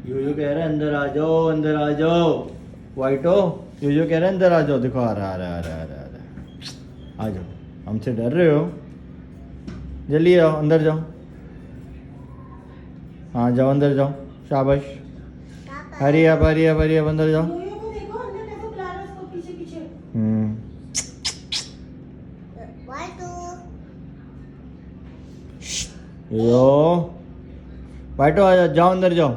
यो कह रहा है अंदर आ जाओ, अंदर आ जाओ। वाइटो, यो कह रहा है अंदर आ जाओ। देखो आ रहा आ रहा आ रहा आ रहा आ रहा। आ जाओ, हमसे डर रहे हो? जल्दी आओ, अंदर जाओ। हाँ जाओ, अंदर जाओ। शाबाश। हरी आप, हरी आप, हरी आप, अंदर जाओ। योयो को देखो अंदर कैसे बुला रहा है उसको पीछे पीछे। यो वाइटो आ जाओ, जाओ अंदर जाओ।